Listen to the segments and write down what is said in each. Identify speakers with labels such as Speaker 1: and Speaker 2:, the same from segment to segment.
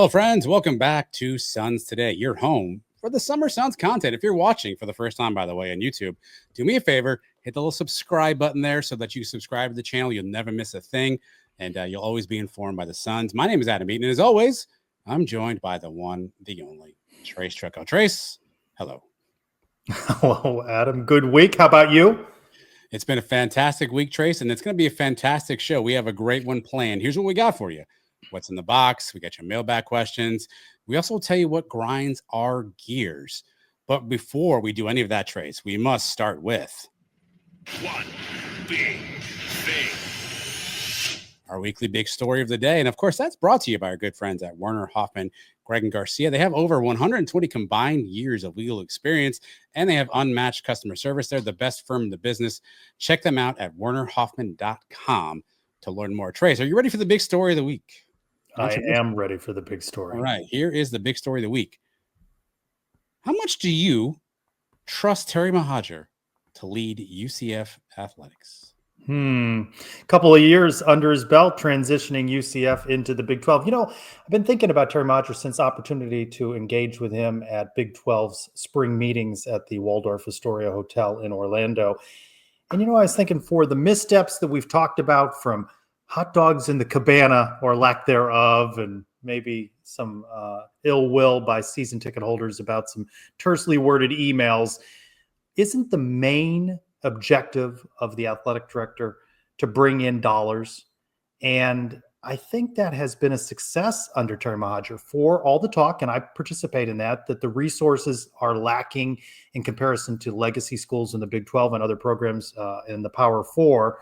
Speaker 1: Hello, friends. Welcome back to Suns Today, your home for the Summer Suns content. If you're watching for the first time, by the way, on YouTube, do me a favor, hit the little subscribe button there so that you subscribe to the channel. You'll never miss a thing, and you'll always be informed by the Suns. My name is Adam Eaton, and as always, I'm joined by the one, the only, Trace Trucco. Trace, hello.
Speaker 2: Hello, Adam. Good week. How about you?
Speaker 1: It's been a fantastic week, Trace, and it's going to be a fantastic show. We have a great one planned. Here's what we got for you. What's in the box? We got your mailbag questions. We also will tell you what grinds our gears. But before we do any of that, Trace, we must start with
Speaker 3: one big thing.
Speaker 1: Our weekly big story of the day. And of course, that's brought to you by our good friends at Werner, Hoffman, Greg, and Garcia. They have over 120 combined years of legal experience, and they have unmatched customer service. They're the best firm in the business. Check them out at wernerhoffman.com to learn more. Trace, are you ready for the big story of the week?
Speaker 2: I am ready for the big story.
Speaker 1: All right, here is the big story of the week. How much do you trust Terry Mahajer to lead UCF Athletics?
Speaker 2: Couple of years under his belt, transitioning UCF into the Big 12. You know, I've been thinking about Terry Mahajer since opportunity to engage with him at Big 12's spring meetings at the Waldorf Astoria Hotel in Orlando. And, you know, I was thinking for the missteps that we've talked about, from hot dogs in the cabana or lack thereof, and maybe some ill will by season ticket holders about some tersely worded emails, isn't the main objective of the athletic director to bring in dollars? And I think that has been a success under Terry Mahajer. For all the talk, and I participate in that the resources are lacking in comparison to legacy schools in the Big 12 and other programs in the Power Four.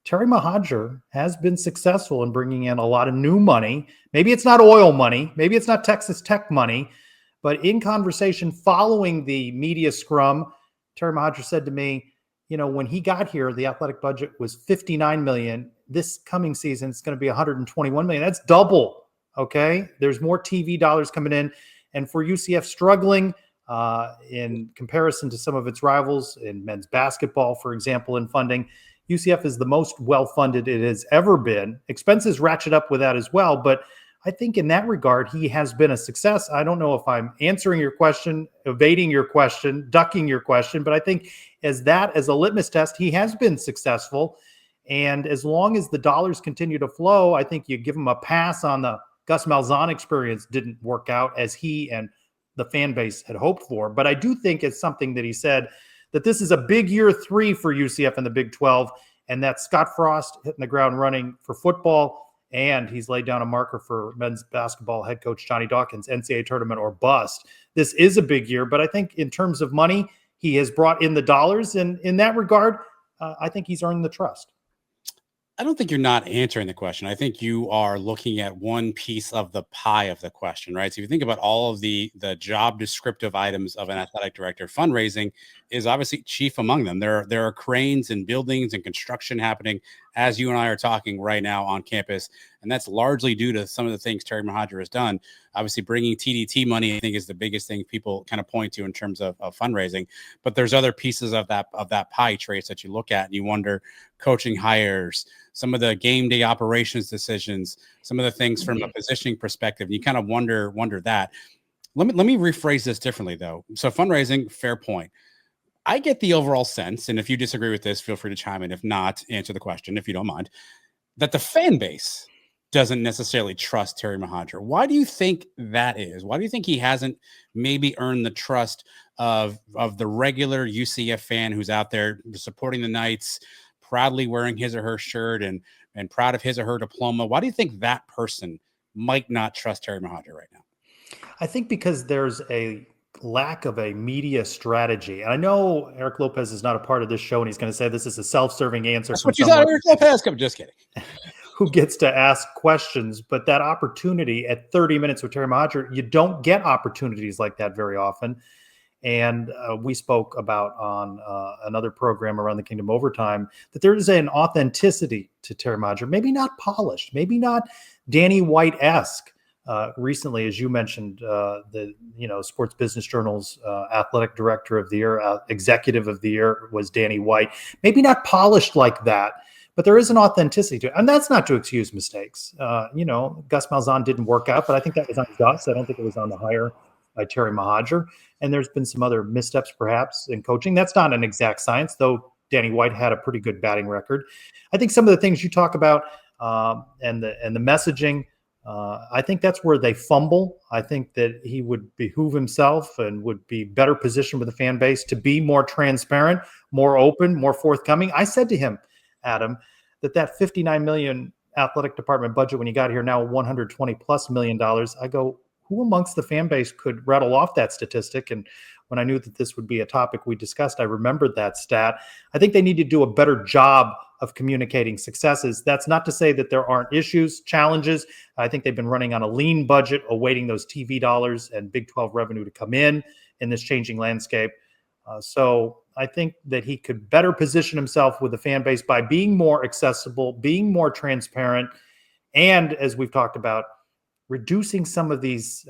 Speaker 2: Terry Mahajer has been successful in bringing in a lot of new money. Maybe it's not oil money, maybe it's not Texas Tech money, but in conversation following the media scrum, Terry Mahajer said to me, you know, when he got here, the athletic budget was $59 million. This coming season, it's going to be $121 million. That's double. Okay. There's more TV dollars coming in. And for UCF struggling in comparison to some of its rivals in men's basketball, for example, in funding, UCF is the most well-funded it has ever been. Expenses ratchet up with that as well. But I think in that regard, he has been a success. I don't know if I'm answering your question, evading your question, ducking your question, but I think as a litmus test, he has been successful. And as long as the dollars continue to flow, I think you give him a pass on the Gus Malzahn experience didn't work out as he and the fan base had hoped for. But I do think it's something that he said, that this is a big year 3 for UCF in the Big 12, and that Scott Frost hitting the ground running for football, and he's laid down a marker for men's basketball head coach Johnny Dawkins, NCAA tournament or bust. This is a big year, but I think in terms of money, he has brought in the dollars, and in that regard, I think he's earned the trust.
Speaker 1: I don't think you're not answering the question. I think you are looking at one piece of the pie of the question, right? So if you think about all of the job descriptive items of an athletic director, fundraising is obviously chief among them. There are cranes and buildings and construction happening as you and I are talking right now on campus. And that's largely due to some of the things Terry Mahajer has done. Obviously, bringing TDT money, I think, is the biggest thing people kind of point to in terms of fundraising. But there's other pieces of that pie, Trace, that you look at and you wonder, coaching hires, some of the game day operations decisions, some of the things from a positioning perspective. And you kind of wonder that. Let me rephrase this differently, though. So fundraising, fair point. I get the overall sense, and if you disagree with this, feel free to chime in. If not, answer the question, if you don't mind, that the fan base doesn't necessarily trust Terry Mahajer. Why do you think that is? Why do you think he hasn't maybe earned the trust of the regular UCF fan who's out there supporting the Knights, proudly wearing his or her shirt and proud of his or her diploma? Why do you think that person might not trust Terry Mahajer right now?
Speaker 2: I think because there's a lack of a media strategy. And I know Eric Lopez is not a part of this show, and he's going to say this is a self-serving answer.
Speaker 1: That's what you thought, Eric Lopez? I'm just kidding.
Speaker 2: Who gets to ask questions, but that opportunity at 30 minutes with Terry Mahajer, you don't get opportunities like that very often. And we spoke about on another program Around the Kingdom Overtime that there is an authenticity to Terry Mahajer, maybe not polished, maybe not Danny White-esque. Recently, as you mentioned, the Sports Business Journal's athletic director of the year, executive of the year was Danny White. Maybe not polished like that, but there is an authenticity to it. And that's not to excuse mistakes. Gus Malzahn didn't work out, but I think that was on Gus. I don't think it was on the hire by Terry Mahajer. And there's been some other missteps perhaps in coaching. That's not an exact science, though Danny White had a pretty good batting record. I think some of the things you talk about and the messaging, I think that's where they fumble. I think that he would behoove himself and would be better positioned with the fan base to be more transparent, more open, more forthcoming. I said to him, Adam, that $59 million athletic department budget when he got here, now $120+ million. I go, who amongst the fan base could rattle off that statistic? And when I knew that this would be a topic we discussed, I remembered that stat. I think they need to do a better job of communicating successes. That's not to say that there aren't issues, challenges. I think they've been running on a lean budget, awaiting those TV dollars and Big 12 revenue to come in this changing landscape. So I think that he could better position himself with the fan base by being more accessible, being more transparent, and as we've talked about, reducing some of these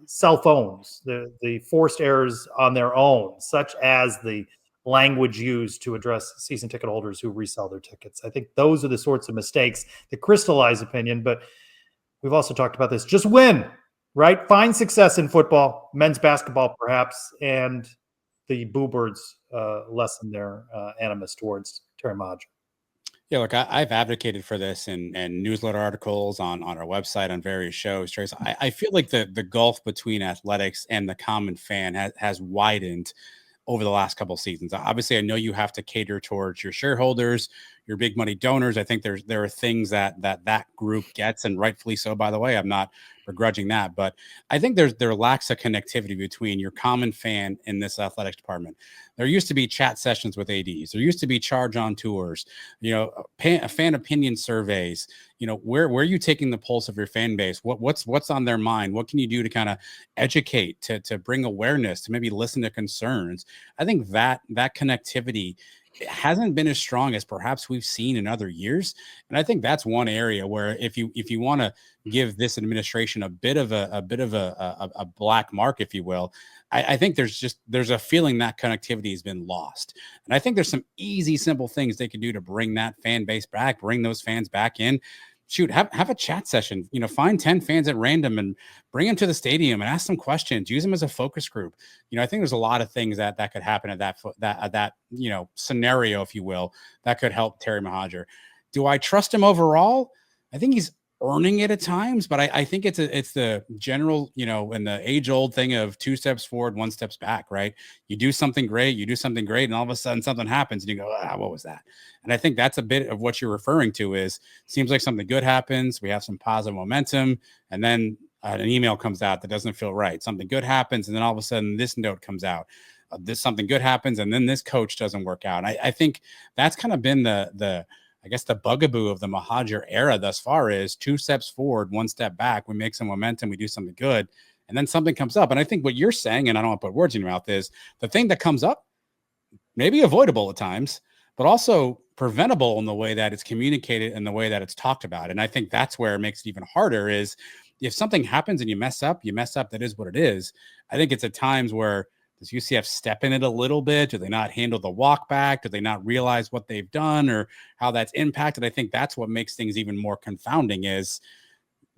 Speaker 2: cell phones, the forced errors on their own, such as the language used to address season ticket holders who resell their tickets. I think those are the sorts of mistakes that crystallize opinion, but we've also talked about this. Just win, right? Find success in football, men's basketball perhaps, and the Boo Birds lessen their animus towards Terry Mahajer.
Speaker 1: Yeah, look, I've advocated for this in newsletter articles on our website, on various shows, Trace. I feel like the gulf between athletics and the common fan has widened over the last couple of seasons. Obviously, I know you have to cater towards your shareholders, your big money donors. I think there are things that group gets, and rightfully so, by the way. I'm not begrudging that, but I think there lacks a connectivity between your common fan and this athletics department. There used to be chat sessions with ADs. There used to be charge on tours, fan opinion surveys. Where are you taking the pulse of your fan base? What's on their mind? What can you do to kind of educate, to bring awareness, to maybe listen to concerns? I think that connectivity hasn't been as strong as perhaps we've seen in other years. And I think that's one area where if you want to give this administration a bit of a black mark, if you will, I think there's a feeling that connectivity has been lost. And I think there's some easy, simple things they could do to bring that fan base back, bring those fans back in. Shoot, have a chat session, find 10 fans at random and bring them to the stadium and ask them questions, use them as a focus group. I think there's a lot of things that could happen at that scenario, if you will, that could help Terry Mahajer. Do I trust him overall? I think he's earning it at times, but I think it's the general, and the age old thing of 2 steps forward, 1 steps back, right? You do something great, and all of a sudden something happens and you go, what was that? And I think that's a bit of what you're referring to is seems like something good happens. We have some positive momentum, and then an email comes out that doesn't feel right. Something good happens, and then all of a sudden this note comes out. Something good happens, and then this coach doesn't work out. And I think that's kind of been the bugaboo of the Mahajer era thus far is 2 steps forward, 1 step back. We make some momentum, we do something good, and then something comes up. And I think what you're saying, and I don't want to put words in your mouth, is the thing that comes up may be avoidable at times, but also preventable in the way that it's communicated and the way that it's talked about. And I think that's where it makes it even harder is if something happens and you mess up, that is what it is. I think it's at times where does UCF step in it a little bit? Do they not handle the walk back? Do they not realize what they've done or how that's impacted? I think that's what makes things even more confounding is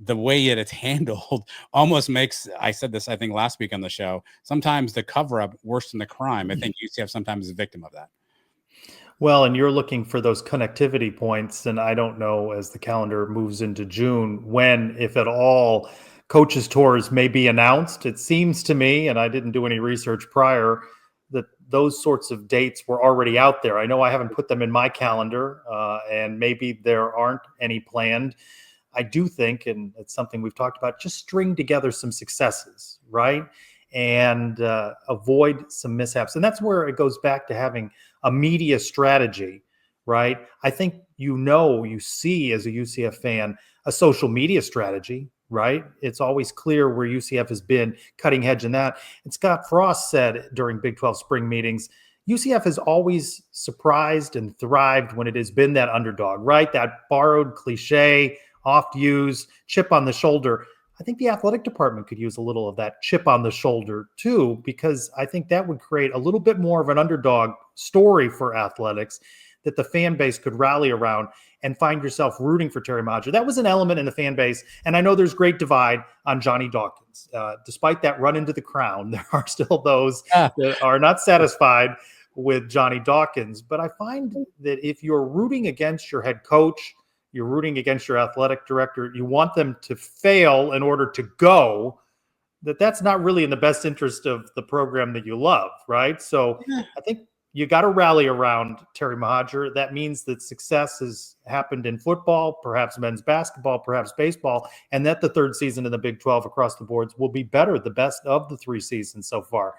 Speaker 1: the way that it's handled almost makes, I said this, I think last week on the show, sometimes the cover up worse than the crime. I think UCF sometimes is a victim of that.
Speaker 2: Well, and you're looking for those connectivity points. And I don't know as the calendar moves into June, when, if at all, coaches tours may be announced. It seems to me, and I didn't do any research prior, that those sorts of dates were already out there. I know I haven't put them in my calendar, and maybe there aren't any planned. I do think, and it's something we've talked about, just string together some successes, right? And avoid some mishaps. And that's where it goes back to having a media strategy, right? I think you see as a UCF fan a social media strategy, right? It's always clear where UCF has been cutting edge in that. And Scott Frost said during Big 12 spring meetings, UCF has always surprised and thrived when it has been that underdog, right? That borrowed cliche, oft used chip on the shoulder. I think the athletic department could use a little of that chip on the shoulder too, because I think that would create a little bit more of an underdog story for athletics. that the fan base could rally around and find yourself rooting for Terry Mahajer. That was an element in the fan base. And I know there's great divide on Johnny Dawkins. Despite that run into the crown, there are still those that are not satisfied with Johnny Dawkins. But I find that if you're rooting against your head coach, you're rooting against your athletic director, you want them to fail in order to go, that's not really in the best interest of the program that you love, right? So I think you got to rally around Terry Mahajer. That means that success has happened in football, perhaps men's basketball, perhaps baseball, and that the third season in the Big 12 across the boards will be better, the best of the 3 seasons so far.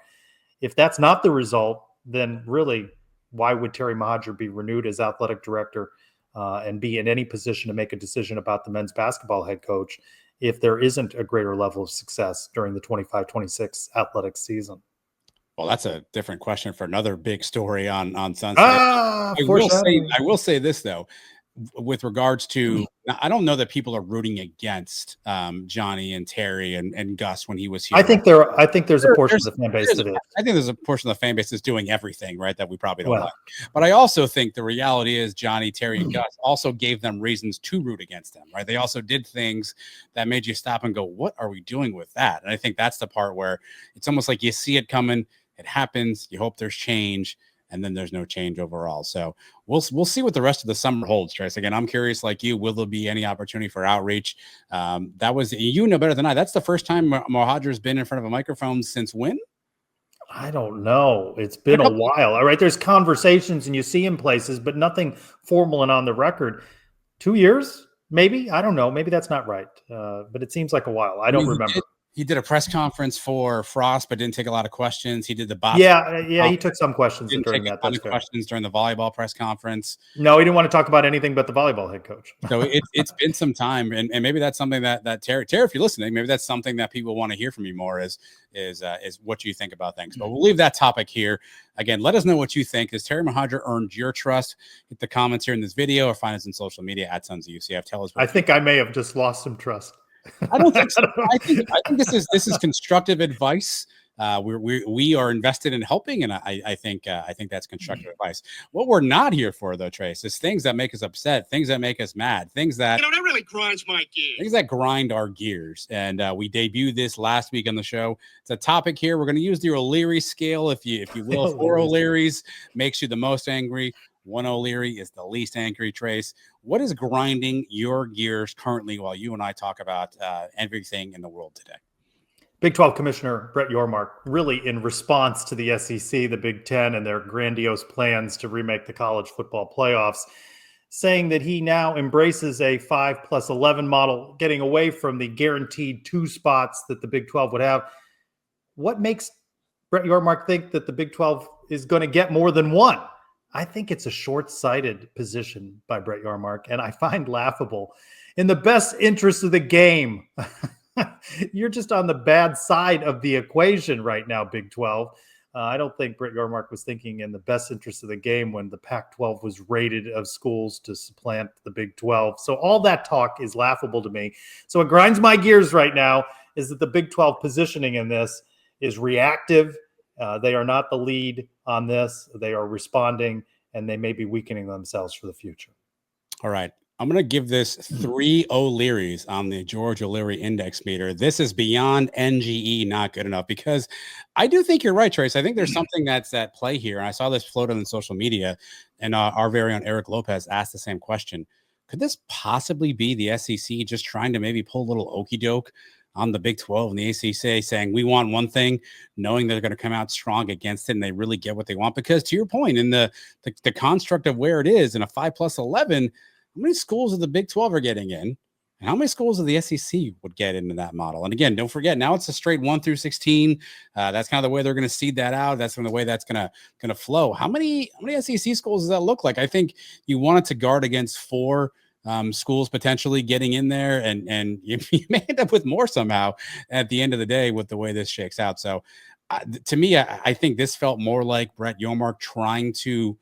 Speaker 2: If that's not the result, then really, why would Terry Mahajer be renewed as athletic director and be in any position to make a decision about the men's basketball head coach if there isn't a greater level of success during the 25-26 athletic season?
Speaker 1: Well, that's a different question for another big story on Sunset.
Speaker 2: I
Speaker 1: will say this, though, with regards to, I don't know that people are rooting against Johnny and Terry and Gus when he was here.
Speaker 2: I think there's a portion of the fan base that is.
Speaker 1: I think there's a portion of the fan base that's doing everything right that we probably don't like. But I also think the reality is Johnny, Terry, and Gus also gave them reasons to root against them, right? They also did things that made you stop and go, what are we doing with that? And I think that's the part where it's almost like you see it coming, it happens, you hope there's change, and then there's no change overall. So we'll see what the rest of the summer holds, Trace. Again, I'm curious, like you, will there be any opportunity for outreach? That was, you know better than I, that's the first time Mahajer's been in front of a microphone since when?
Speaker 2: I don't know. It's been a while. All right. There's conversations and you see him places, but nothing formal and on the record. 2 years, maybe? I don't know. Maybe that's not right. But it seems like a while. I don't remember.
Speaker 1: He did a press conference for Frost, but didn't take a lot of questions. He did the box.
Speaker 2: Yeah, he took some questions during that.
Speaker 1: That's questions during the volleyball press conference.
Speaker 2: No, he didn't want to talk about anything but the volleyball head coach.
Speaker 1: So it's been some time, and maybe that's something that Terry, if you're listening, maybe that's something that people want to hear from you more is what you think about things. But we'll leave that topic here. Again, let us know what you think. Has Terry Mahajer earned your trust? Hit the comments here in this video or find us on social media at Sons of UCF. Tell us.
Speaker 2: I think I may have just lost some trust.
Speaker 1: I don't think so. I think this is constructive advice. We are invested in helping, and I think that's constructive advice. What we're not here for, though, Trace, is things that make us upset, things that make us mad, things that
Speaker 3: that really grinds my gears.
Speaker 1: Things that grind our gears. And we debuted this last week on the show. It's a topic here. We're going to use the O'Leary scale, if you will. 4 O'Learys makes you the most angry. 1 O'Leary is the least angry, Trace. What is grinding your gears currently while you and I talk about everything in the world today?
Speaker 2: Big 12 Commissioner Brett Yormark, really in response to the SEC, the Big 10, and their grandiose plans to remake the college football playoffs, saying that he now embraces a 5+11 model, getting away from the guaranteed 2 spots that the Big 12 would have. What makes Brett Yormark think that the Big 12 is going to get more than 1? I think it's a short-sighted position by Brett Yormark, and I find laughable. In the best interest of the game, you're just on the bad side of the equation right now, Big 12. I don't think Brett Yormark was thinking in the best interest of the game when the Pac-12 was rated of schools to supplant the Big 12. So all that talk is laughable to me. So what grinds my gears right now is that the Big 12 positioning in this is reactive. They are not the lead on this. They are responding, and they may be weakening themselves for the future.
Speaker 1: All right. I'm going to give this 3 O'Learys on the George O'Leary index meter. This is beyond NGE, not good enough, because I do think you're right, Trace. I think there's something that's at play here. And I saw this floated on social media, and our very own Eric Lopez asked the same question. Could this possibly be the SEC just trying to maybe pull a little okey doke on the Big 12 and the ACC, saying we want one thing, knowing they're going to come out strong against it and they really get what they want? Because to your point, in the construct of where it is in a 5+11, how many schools of the Big 12 are getting in, and how many schools of the SEC would get into that model? And again, don't forget, now it's a straight 1 through 16. That's kind of the way they're going to seed that out. That's kind of the way that's going to flow. How many SEC schools does that look like? I think you wanted to guard against 4 schools potentially getting in there, and you may end up with more somehow at the end of the day with the way this shakes out. So to me, I think this felt more like Brett Yormark trying to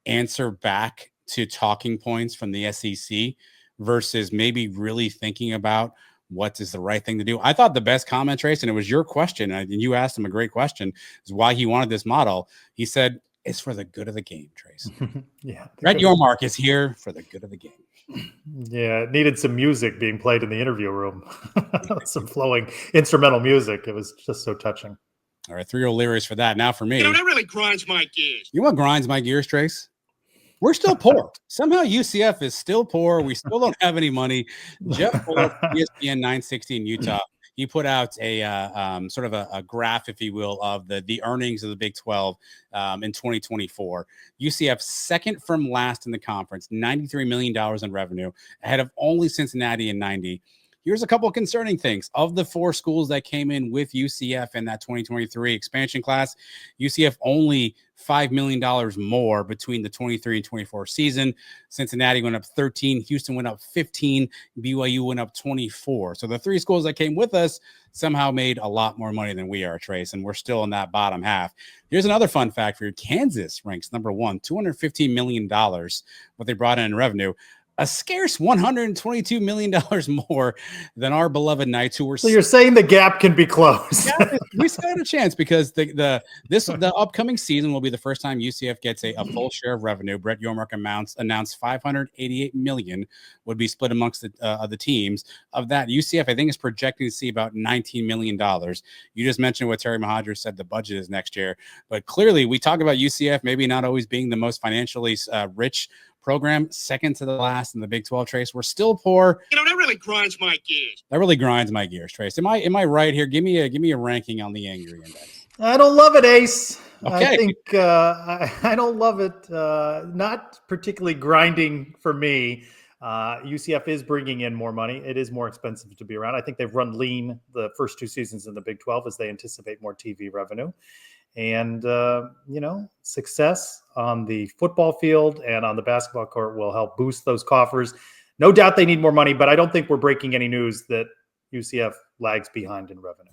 Speaker 1: answer back to talking points from the SEC versus maybe really thinking about what is the right thing to do. I thought the best comment, Trace, and it was your question, and you asked him a great question, is why he wanted this model. He said, It's for the good of the game, Trace.
Speaker 2: Yeah.
Speaker 1: Brett Yormark is here for the good of the game.
Speaker 2: Yeah, it needed some music being played in the interview room. Some flowing instrumental music. It was just so touching.
Speaker 1: All right, 3 O'Leary's for that. Now for me.
Speaker 3: That really grinds my gears.
Speaker 1: You know what grinds my gears, Trace? We're still poor. Somehow UCF is still poor. We still don't have any money. Jeff Bullock, ESPN 960 in Utah, he put out a sort of a graph, if you will, of the earnings of the Big 12 in 2024. UCF second from last in the conference, $93 million in revenue, ahead of only Cincinnati in 90. Here's a couple of concerning things. Of the 4 schools that came in with UCF in that 2023 expansion class, UCF only $5 million more between the 23 and 24 season. Cincinnati went up 13, Houston went up 15, BYU went up 24. So the 3 schools that came with us somehow made a lot more money than we are, Trace, and we're still in that bottom half. Here's another fun fact for you. Kansas ranks number 1, $215 million, what they brought in revenue. A scarce $122 million more than our beloved Knights, who were.
Speaker 2: So you're saying the gap can be closed?
Speaker 1: We still had a chance because the upcoming season will be the first time UCF gets a full share of revenue. Brett Yormark announced $588 million would be split amongst the teams. Of that, UCF I think is projecting to see about $19 million. You just mentioned what Terry Mahajer said the budget is next year, but clearly we talk about UCF maybe not always being the most financially rich program, second to the last in the Big 12, Trace. We're still poor.
Speaker 3: That really grinds my gears.
Speaker 1: That really grinds my gears, Trace. Am I right here? Give me a ranking on the angry index.
Speaker 2: I don't love it, Ace.
Speaker 1: Okay.
Speaker 2: I think I don't love it. Not particularly grinding for me. UCF is bringing in more money. It is more expensive to be around. I think they've run lean the first 2 seasons in the Big 12 as they anticipate more TV revenue. And, success on the football field and on the basketball court will help boost those coffers. No doubt they need more money, but I don't think we're breaking any news that UCF lags behind in revenue.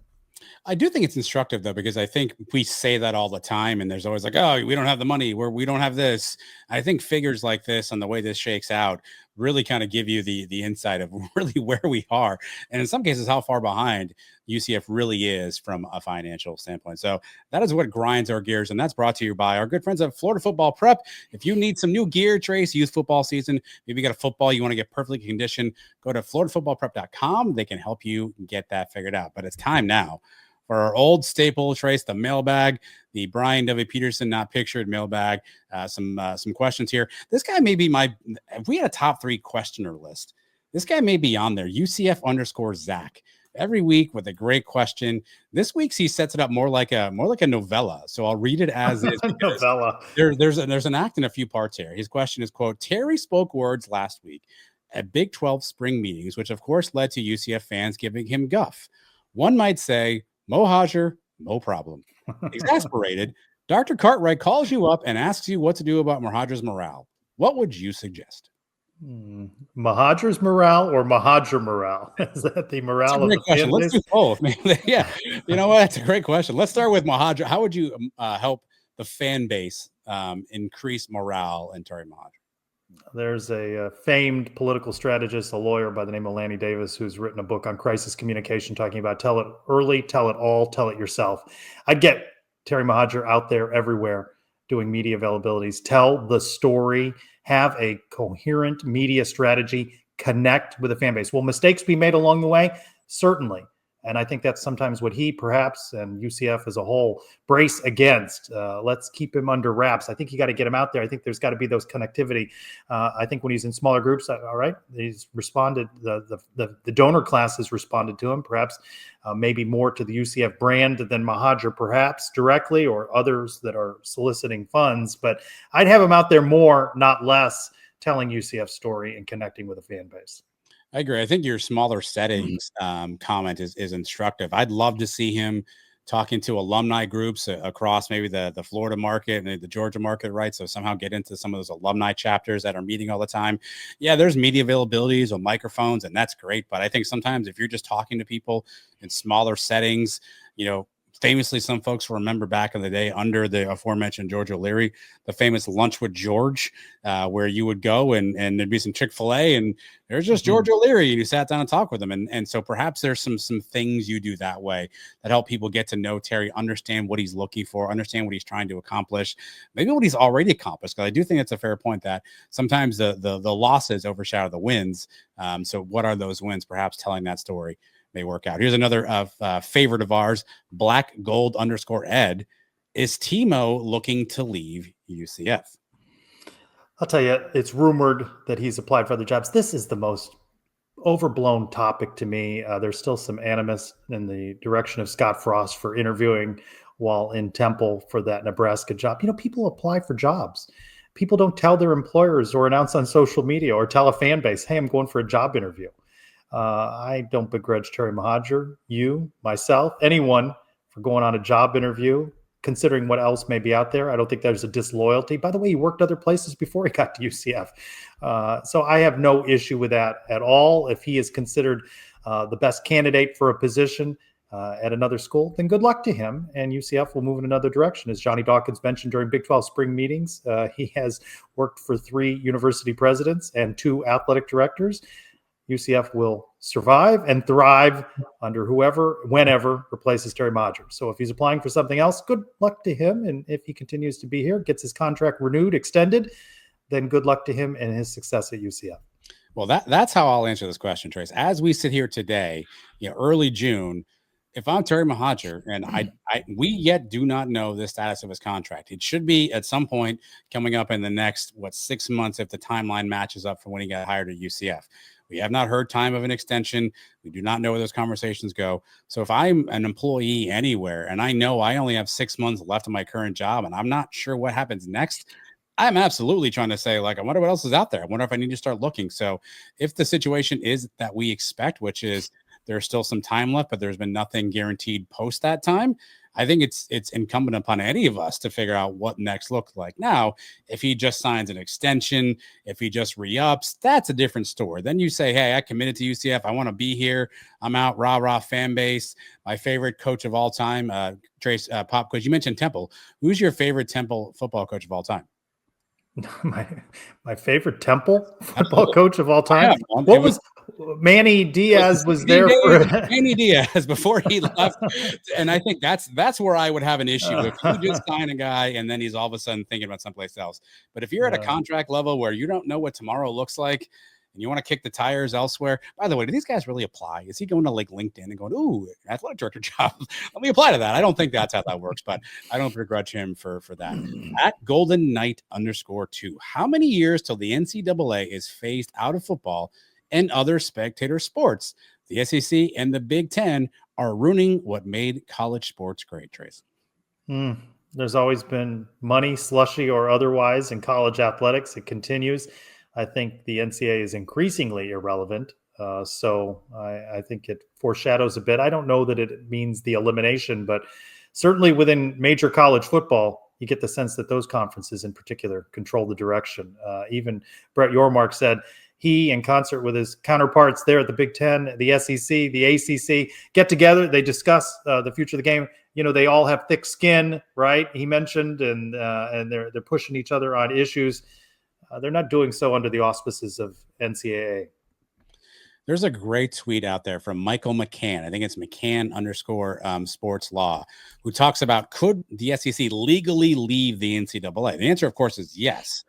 Speaker 1: I do think it's instructive, though, because I think we say that all the time, and there's always like, oh, we don't have the money, we don't have this. I think figures like this and the way this shakes out really kind of give you the insight of really where we are. And in some cases, how far behind UCF really is from a financial standpoint. So that is what grinds our gears. And that's brought to you by our good friends at Florida Football Prep. If you need some new gear, Trace, youth football season, maybe you got a football you want to get perfectly conditioned, go to floridafootballprep.com. They can help you get that figured out. But it's time now for our old staple, Trace, the mailbag, the Brian W. Peterson not pictured mailbag. Some questions here. This guy may be if we had a top 3 questioner list, this guy may be on there. UCF_Zach. Every week with a great question. This week's he sets it up more like a novella. So I'll read it as is.
Speaker 2: Novella.
Speaker 1: There's an act in a few parts here. His question is, quote, Terry spoke words last week at Big 12 spring meetings, which of course led to UCF fans giving him guff. One might say, Mahajer, no problem. Exasperated, Dr. Cartwright calls you up and asks you what to do about Mahajer's morale. What would you suggest?
Speaker 2: Mahajer's morale or Mahajer morale? Is that the morale of the
Speaker 1: question? Let's do both. Yeah, you know what? That's a great question. Let's start with Mahajer. How would you help the fan base increase morale in Terry Mahajer?
Speaker 2: There's a famed political strategist, a lawyer by the name of Lanny Davis, who's written a book on crisis communication, talking about tell it early, tell it all, tell it yourself. I'd get Terry Mahajer out there everywhere doing media availabilities. Tell the story, have a coherent media strategy, connect with the fan base. Will mistakes be made along the way? Certainly. And I think that's sometimes what he perhaps and UCF as a whole brace against. Let's keep him under wraps. I think you got to get him out there. I think there's got to be those connectivity. I think when he's in smaller groups, all right, he's responded. The donor class has responded to him, perhaps maybe more to the UCF brand than Mahajer, perhaps directly, or others that are soliciting funds. But I'd have him out there more, not less, telling UCF's story and connecting with a fan base.
Speaker 1: I agree. I think your smaller settings comment is instructive. I'd love to see him talking to alumni groups across maybe the Florida market and the Georgia market, right? So somehow get into some of those alumni chapters that are meeting all the time. Yeah, there's media availabilities or microphones, and that's great. But I think sometimes if you're just talking to people in smaller settings, famously, some folks will remember back in the day under the aforementioned George O'Leary, the famous Lunch with George, where you would go and there'd be some Chick-fil-A and there's just George O'Leary, and you sat down and talked with him. And so perhaps there's some things you do that way that help people get to know Terry, understand what he's looking for, understand what he's trying to accomplish, maybe what he's already accomplished. Because I do think it's a fair point that sometimes the losses overshadow the wins. So what are those wins? Perhaps telling that story may work out. Here's another favorite of ours, Black Gold _Ed. Is Timo looking to leave UCF?
Speaker 2: I'll tell you, it's rumored that he's applied for other jobs. This is the most overblown topic to me. There's still some animus in the direction of Scott Frost for interviewing while in Temple for that Nebraska job. People apply for jobs. People don't tell their employers or announce on social media or tell a fan base, hey, I'm going for a job interview. I don't begrudge Terry Mahajer, you, myself, anyone for going on a job interview, considering what else may be out there. I don't think there's a disloyalty. By the way, he worked other places before he got to UCF. So I have no issue with that at all. If he is considered the best candidate for a position at another school, then good luck to him. And UCF will move in another direction. As Johnny Dawkins mentioned during Big 12 spring meetings, he has worked for 3 university presidents and 2 athletic directors. UCF will survive and thrive under whenever replaces Terry Mahajer. So if he's applying for something else, good luck to him. And if he continues to be here, gets his contract renewed, extended, then good luck to him and his success at UCF.
Speaker 1: Well, that's how I'll answer this question, Trace. As we sit here today, early June, if I'm Terry Mahajer, and we yet do not know the status of his contract. It should be at some point coming up in the next 6 months if the timeline matches up for when he got hired at UCF. We have not heard time of an extension. We do not know where those conversations go. So if I'm an employee anywhere and I know I only have 6 months left of my current job and I'm not sure what happens next, I'm absolutely trying to say, I wonder what else is out there. I wonder if I need to start looking. So if the situation is that we expect, which is there's still some time left, but there's been nothing guaranteed post that time, I think it's incumbent upon any of us to figure out what next looks like. Now, if he just signs an extension, if he just re-ups, that's a different story. Then you say, hey, I committed to UCF. I want to be here. I'm out, rah, fan base. My favorite coach of all time, Trace, Pop Quiz. You mentioned Temple. Who's your favorite Temple football coach of all time?
Speaker 2: My favorite Temple football coach of all time.
Speaker 1: What was
Speaker 2: Manny Diaz was there for
Speaker 1: Manny Diaz before he left, and I think that's where I would have an issue if you just sign a guy and then he's all of a sudden thinking about someplace else. But if you're at a contract level where you don't know what tomorrow looks like and you want to kick the tires elsewhere, by the way, do these guys really apply? Is he going to LinkedIn and going, ooh, athletic director job? Let me apply to that. I don't think that's how that works, but I don't begrudge him for that. At Golden Knight _2, how many years till the NCAA is phased out of football and other spectator sports? The SEC and the Big Ten are ruining what made college sports great, Trace.
Speaker 2: There's always been money, slushy or otherwise, in college athletics. It continues. I think the NCAA is increasingly irrelevant. So I think it foreshadows a bit. I don't know that it means the elimination, but certainly within major college football, you get the sense that those conferences in particular control the direction. Even Brett Yormark said he, in concert with his counterparts there at the Big Ten, the SEC, the ACC, get together. They discuss the future of the game. They all have thick skin, right? He mentioned, and they're pushing each other on issues. They're not doing so under the auspices of NCAA.
Speaker 1: There's a great tweet out there from Michael McCann. I think it's McCann _sports law, who talks about, could the SEC legally leave the NCAA? The answer, of course, is yes.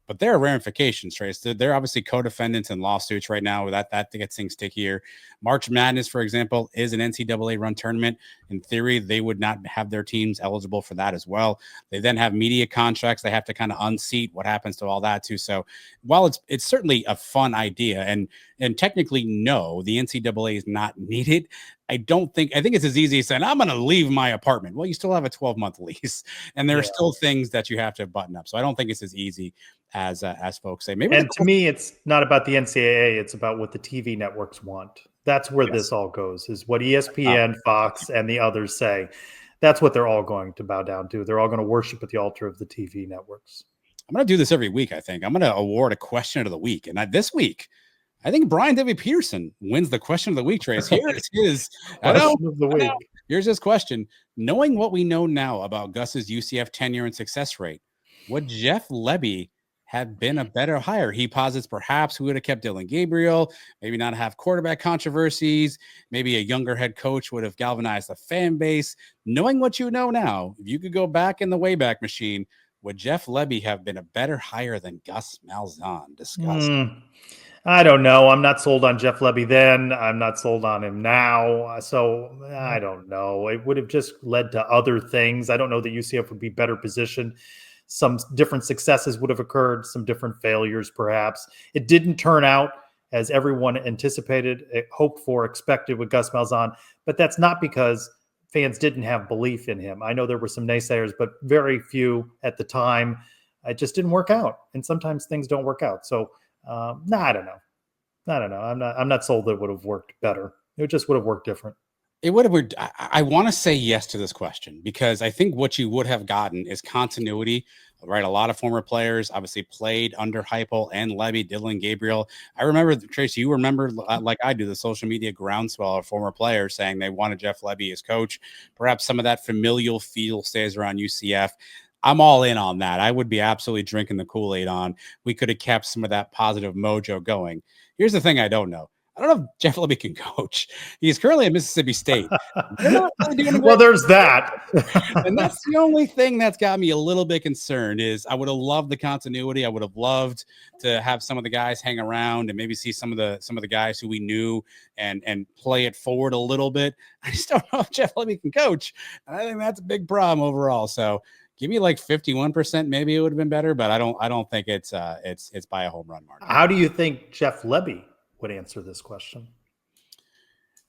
Speaker 1: But there are ramifications, Trace. They're obviously co-defendants in lawsuits right now. That gets things stickier. March Madness, for example, is an NCAA-run tournament. In theory, they would not have their teams eligible for that as well. They then have media contracts. They have to kind of unseat what happens to all that too. So while it's certainly a fun idea, and technically, no, the NCAA is not needed. I think it's as easy as saying, I'm going to leave my apartment. Well, you still have a 12-month lease, and there are still things that you have to button up. So I don't think it's as easy as folks say. Maybe.
Speaker 2: And to me, it's not about the NCAA. It's about what the TV networks want. That's where this all goes, is what ESPN, Fox, and the others say. That's what they're all going to bow down to. They're all going to worship at the altar of the TV networks. I'm
Speaker 1: going to do this every week, I think. I'm going to award a question of the week. And this week, I think Brian W. Peterson wins the question of the week, Trace. Here is his
Speaker 2: question of the week.
Speaker 1: Here's his question. Knowing what we know now about Gus's UCF tenure and success rate, would Jeff Lebby have been a better hire? He posits perhaps we would have kept Dylan Gabriel, maybe not have quarterback controversies, maybe a younger head coach would have galvanized the fan base. Knowing what you know now, if you could go back in the Wayback Machine, would Jeff Lebby have been a better hire than Gus Malzahn? Discuss.
Speaker 2: I don't know. I'm not sold on Jeff Lebby then. I'm not sold on him now. So I don't know. It would have just led to other things. I don't know that UCF would be better positioned. Some different successes would have occurred, some different failures, perhaps. It didn't turn out as everyone anticipated, hoped for, expected with Gus Malzahn. But that's not because fans didn't have belief in him. I know there were some naysayers, but very few at the time. It just didn't work out. And sometimes things don't work out. So I don't know. I'm not sold that it would have worked better. It just would have worked different.
Speaker 1: It would have. I want to say yes to this question because I think what you would have gotten is continuity, right? A lot of former players obviously played under Heupel and Lebby, Dylan Gabriel. I remember, Tracy, you remember like I do, the social media groundswell of former players saying they wanted Jeff Lebby as coach. Perhaps some of that familial feel stays around UCF. I'm all in on that. I would be absolutely drinking the Kool-Aid on. We could have kept some of that positive mojo going. Here's the thing I don't know. I don't know if Jeff Lebby can coach. He's currently at Mississippi State. They're not really doing
Speaker 2: well, there's that.
Speaker 1: And that's the only thing that's got me a little bit concerned is I would have loved the continuity. I would have loved to have some of the guys hang around and maybe see some of the guys who we knew and play it forward a little bit. I just don't know if Jeff Lebby can coach. And I think that's a big problem overall. So give me like 51%. Maybe it would have been better, but I don't think it's by a home run mark.
Speaker 2: How do you think Jeff Lebby would answer this question?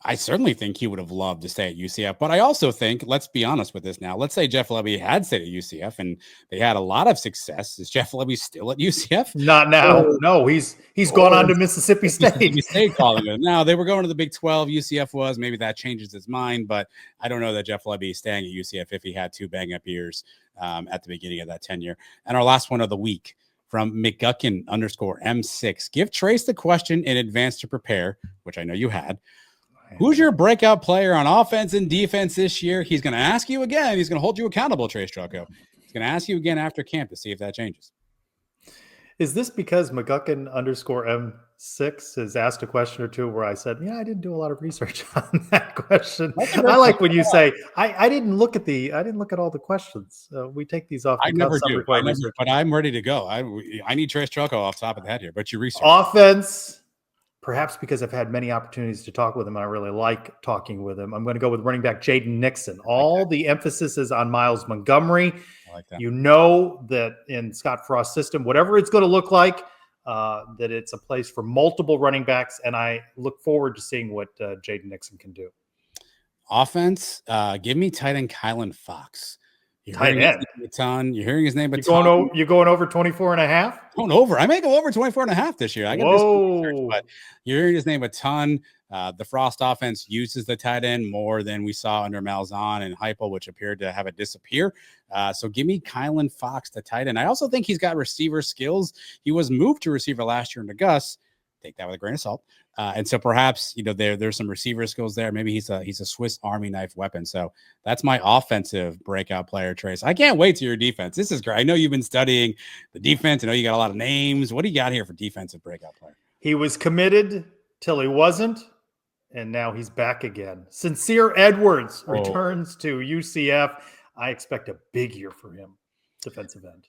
Speaker 1: I certainly think he would have loved to stay at UCF, but I also think, let's be honest with this now. Let's say Jeff Lebby had stayed at UCF and they had a lot of success. Is Jeff Lebby still at UCF?
Speaker 2: Not now. No, he's gone on to Mississippi State.
Speaker 1: Mississippi State calling it. Now they were going to the Big 12. UCF was. Maybe that changes his mind, but I don't know that Jeff Lebby is staying at UCF if he had 2 bang-up years at the beginning of that tenure. And our last one of the week from McGuckin_M6. Give Trace the question in advance to prepare, which I know you had. Who's your breakout player on offense and defense this year? He's going to ask you again. He's going to hold you accountable, Trace Trucco. He's going to ask you again after camp to see if that changes.
Speaker 2: Is this because McGuckin_M6 has asked a question or two where I said, I didn't do a lot of research on that question. I like when you say, I didn't look at all the questions. We take these off.
Speaker 1: I never do, but I'm ready to go. I need Trace Trucco off top of the head here, but you research.
Speaker 2: Offense, perhaps because I've had many opportunities to talk with him. And I really like talking with him. I'm going to go with running back Jaden Nixon. All the emphasis is on Miles Montgomery.
Speaker 1: I like that.
Speaker 2: You know that in Scott Frost's system, whatever it's going to look like, that it's a place for multiple running backs. And I look forward to seeing what Jaden Nixon can do.
Speaker 1: Offense, give me tight end Kylan Fox.
Speaker 2: Tight end.
Speaker 1: You're hearing his name a ton.
Speaker 2: You're going over 24 and a half?
Speaker 1: Going over. I may go over 24 and a half this year. I got this research, but you're hearing his name a ton. The Frost offense uses the tight end more than we saw under Malzahn and Heupel, which appeared to have it disappear. So give me Kylan Fox, the tight end. I also think he's got receiver skills. He was moved to receiver last year into Gus. Take that with a grain of salt. And so perhaps, there's some receiver skills there. Maybe he's a Swiss Army knife weapon. So that's my offensive breakout player, Trace. I can't wait to your defense. This is great. I know you've been studying the defense. I know you got a lot of names. What do you got here for defensive breakout player?
Speaker 2: He was committed till he wasn't, and now he's back again. Sincere Edwards returns to UCF. I expect a big year for him, defensive end.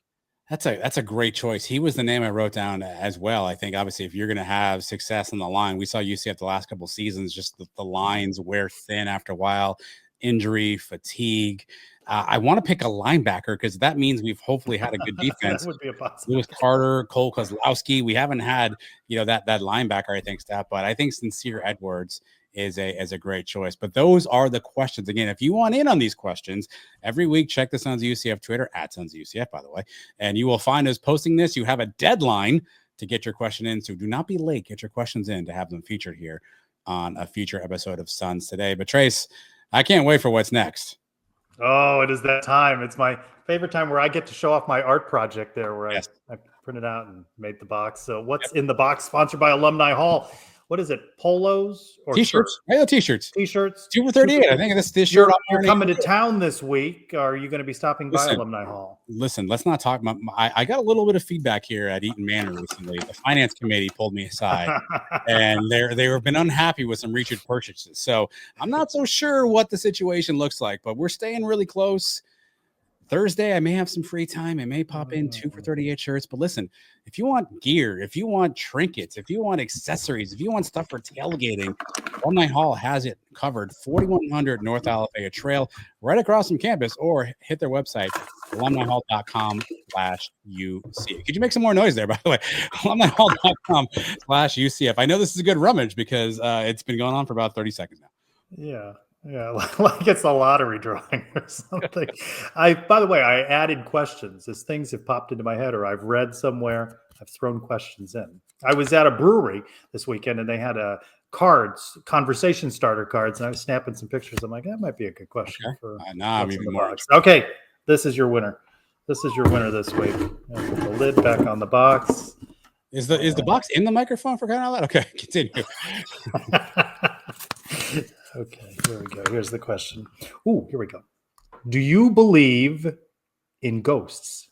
Speaker 1: That's a great choice. He was the name I wrote down as well. I think obviously if you're going to have success on the line, we saw UCF the last couple of seasons, just the lines wear thin after a while, injury, fatigue. I want to pick a linebacker because that means we've hopefully had a good defense.
Speaker 2: That would be a possibility.
Speaker 1: Lewis Carter, Cole Kozlowski. We haven't had, that linebacker, I think, stat, but I think Sincere Edwards is a great choice. But those are the questions. Again, if you want in on these questions, every week, check the Sons of UCF Twitter, @Sons of UCF, by the way, and you will find us posting this. You have a deadline to get your question in, so do not be late. Get your questions in to have them featured here on a future episode of Sons Today. But Trace, I can't wait for what's next.
Speaker 2: Oh, it is that time. It's my favorite time where I get to show off my art project there where I printed out and made the box. So what's in the box, sponsored by Alumni Hall. what is it? Polos or
Speaker 1: T-shirts,
Speaker 2: shirts?
Speaker 1: regular T-shirts.
Speaker 2: T-shirts.
Speaker 1: 2 for 38. I think this shirt.
Speaker 2: You're coming to town this week. Are you going to be stopping by Alumni Hall?
Speaker 1: Listen, let's not talk about. I got a little bit of feedback here at Eaton Manor recently. The finance committee pulled me aside, and they've been unhappy with some Richard purchases. So I'm not so sure what the situation looks like, but we're staying really close. Thursday, I may have some free time. I may pop in 2 for 38 shirts. But listen, if you want gear, if you want trinkets, if you want accessories, if you want stuff for tailgating, Alumni Hall has it covered. 4100 North Alafaya Trail, right across from campus, or hit their website, alumnihall.com/UCF. Could you make some more noise there, by the way? alumnihall.com/UCF. I know this is a good rummage because it's been going on for about 30 seconds now.
Speaker 2: Yeah. Yeah, like it's a lottery drawing or something. By the way, I added questions as things have popped into my head or I've read somewhere. I've thrown questions in. I was at a brewery this weekend and they had conversation starter cards, and I was snapping some pictures. I'm like, that might be a good question for
Speaker 1: I'm even more.
Speaker 2: Okay, this is your winner. This is your winner this week. Put the lid back on the box.
Speaker 1: Is the box in the microphone for crying out loud? Okay, continue.
Speaker 2: Okay, here we go. Here's the question. Ooh, here we go. Do you believe in ghosts?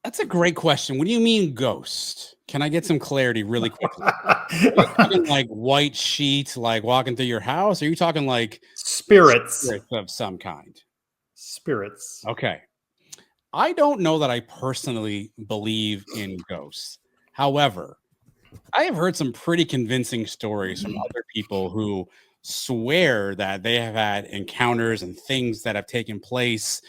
Speaker 1: That's a great question. What do you mean ghost? Can I get some clarity really quickly? Are you talking like white sheet, like walking through your house? Or are you talking like
Speaker 2: spirits
Speaker 1: of some kind?
Speaker 2: Spirits.
Speaker 1: Okay. I don't know that I personally believe in ghosts. However, I have heard some pretty convincing stories from other people who swear that they have had encounters and things that have taken place.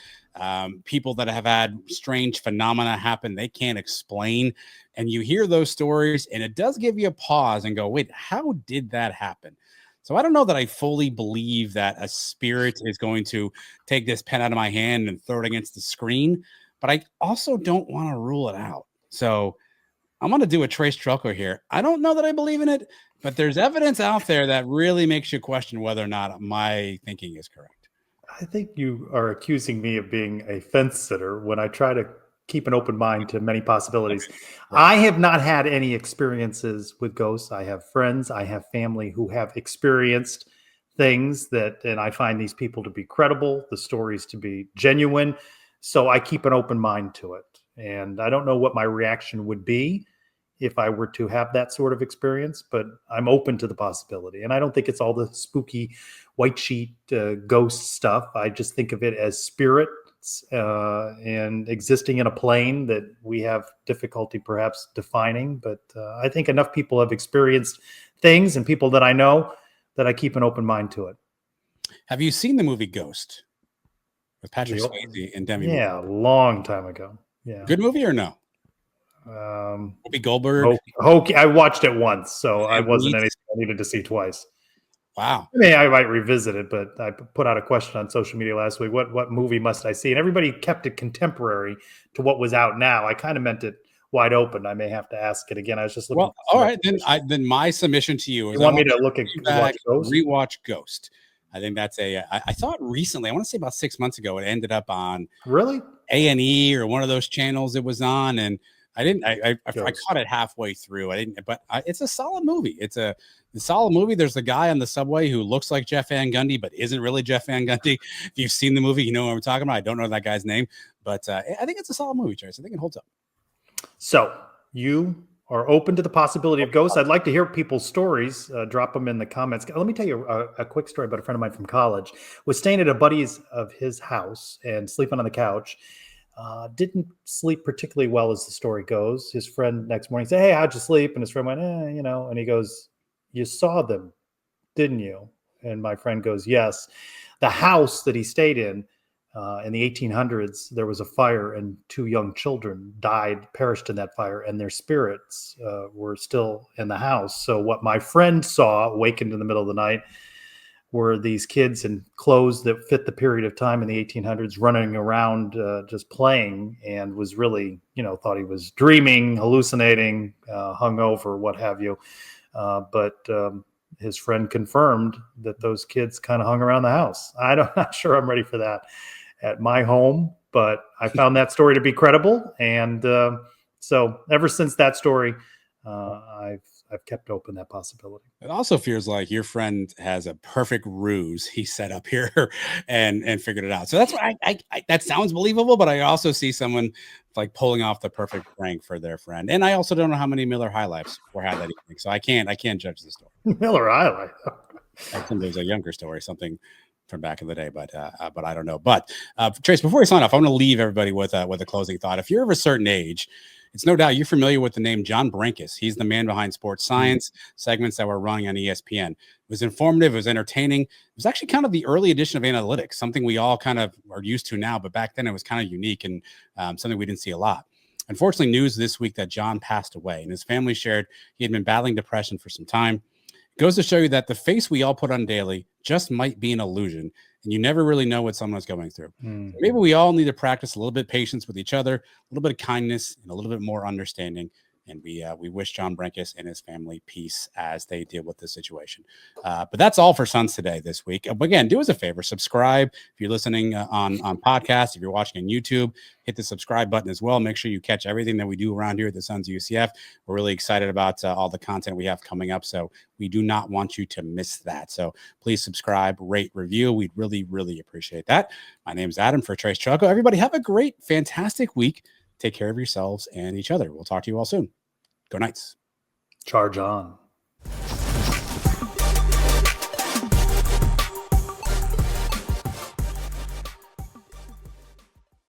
Speaker 1: People that have had strange phenomena happen they can't explain. And you hear those stories and it does give you a pause and go, wait, how did that happen? So I don't know that I fully believe that a spirit is going to take this pen out of my hand and throw it against the screen, but I also don't want to rule it out. So I'm going to do a Trace Trelko here. I don't know that I believe in it, but there's evidence out there that really makes you question whether or not my thinking is correct.
Speaker 2: I think you are accusing me of being a fence sitter when I try to keep an open mind to many possibilities. Okay. Right. I have not had any experiences with ghosts. I have friends, I have family who have experienced things and I find these people to be credible, the stories to be genuine. So I keep an open mind to it. And I don't know what my reaction would be if I were to have that sort of experience, but I'm open to the possibility. And I don't think it's all the spooky white sheet ghost stuff. I just think of it as spirits and existing in a plane that we have difficulty perhaps defining. But I think enough people have experienced things, and people that I know, that I keep an open mind to it.
Speaker 1: Have you seen the movie Ghost with Patrick Swayze and Demi Moore?
Speaker 2: Yeah, a long time ago. Yeah.
Speaker 1: Good movie or no? Whoopi Goldberg.
Speaker 2: I watched it once, so I wasn't anything I needed to see twice.
Speaker 1: Wow.
Speaker 2: I mean, I might revisit it, but I put out a question on social media last week. What movie must I see? And everybody kept it contemporary to what was out now. I kind of meant it wide open. I may have to ask it again. I was just looking.
Speaker 1: Well, all right. Then my submission to you is,
Speaker 2: you want me to look at
Speaker 1: rewatch Ghost. I think that's I thought recently, I want to say about 6 months ago, it ended up on
Speaker 2: really
Speaker 1: A&E or one of those channels it was on. And I caught it halfway through. But it's a solid movie. It's a solid movie. There's a guy on the subway who looks like Jeff Van Gundy, but isn't really Jeff Van Gundy. If you've seen the movie, you know what I'm talking about. I don't know that guy's name, but I think it's a solid movie, Trace. I think it holds up.
Speaker 2: So you are open to the possibility of ghosts. I'd like to hear people's stories. Drop them in the comments. Let me tell you a quick story about a friend of mine from college. Was staying at a buddy's of his house and sleeping on the couch. Didn't sleep particularly well, as the story goes. His friend next morning said, "Hey, how'd you sleep?" And his friend went, and he goes, "You saw them, didn't you?" And my friend goes, "Yes." The house that he stayed in the 1800s, there was a fire and 2 young children perished in that fire, and their spirits were still in the house. So what my friend saw, awakened in the middle of the night, were these kids in clothes that fit the period of time in the 1800s running around just playing, and was really, thought he was dreaming, hallucinating, hungover, what have you. But his friend confirmed that those kids kind of hung around the house. I'm not sure I'm ready for that at my home, but I found that story to be credible. And so ever since that story, I've I've kept open that possibility.
Speaker 1: It also feels like your friend has a perfect ruse he set up here and figured it out. So that's why I that sounds believable, but I also see someone like pulling off the perfect prank for their friend. And I also don't know how many Miller High Lifes were had that evening, so I can't judge the story.
Speaker 2: Miller Island.
Speaker 1: I think there's a younger story, something from back in the day, but I don't know. But Trace, before we sign off, I'm going to leave everybody with a closing thought. If you're of a certain age, it's no doubt you're familiar with the name John Brenkus. He's the man behind sports science segments that were running on ESPN. It was informative. It was entertaining. It was actually kind of the early edition of analytics, something we all kind of are used to now, but back then it was kind of unique and something we didn't see a lot. Unfortunately, news this week that John passed away, and his family shared he had been battling depression for some time. It goes to show you that the face we all put on daily just might be an illusion, and you never really know what someone's going through. So maybe we all need to practice a little bit of patience with each other, a little bit of kindness, and a little bit more understanding. And we wish John Brenkus and his family peace as they deal with this situation. But that's all for Suns Today this week. Again, do us a favor, subscribe if you're listening on podcasts. If you're watching on YouTube, hit the subscribe button as well. Make sure you catch everything that we do around here at the Suns UCF. We're really excited about all the content we have coming up, so we do not want you to miss that. So please subscribe, rate, review. We'd really, really appreciate that. My name is Adam for Trace Choco. Everybody have a great, fantastic week. Take care of yourselves and each other. We'll talk to you all soon. Go Knights.
Speaker 2: Charge on.